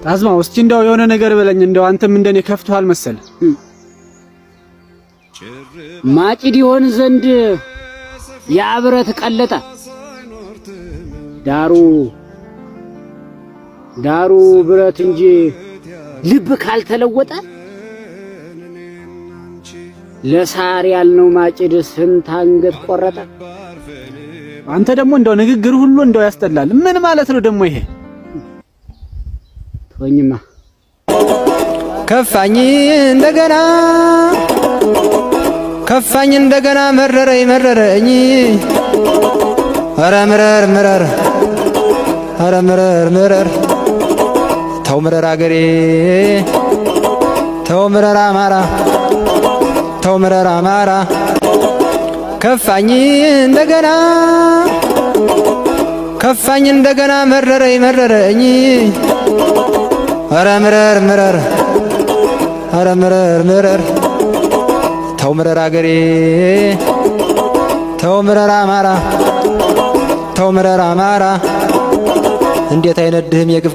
አዝማው እስቲ እንደው የሆነ ነገር በለኝ። እንደው አንተም እንደኔ ከፍቶሃል መሰል። ማጭድ ይሆን ዘንድ ያብረት ቀለጠ ዳሩ ብረት እንጂ ልብ ካልተለወጠ ለሳር ያልነው ማጭድ ስንት አንገት ቆረጠ። አንተ ደግሞ እንደው ንግግር ሁሉ እንደው ያስጠላል። ምን ማለት ነው ደግሞ ይሄ? ተወኝማ። ከፋኝ እንደገና መረረኝ ኧረ ምረር ተው ምረር አገሬ ተው ምረር አማራ ከፋኝ እንደገና መረረኝ ኧረ ምረር ተው ምረር አገሬ ተው ምረር አማራ እንዴት አይነድህም የግፍ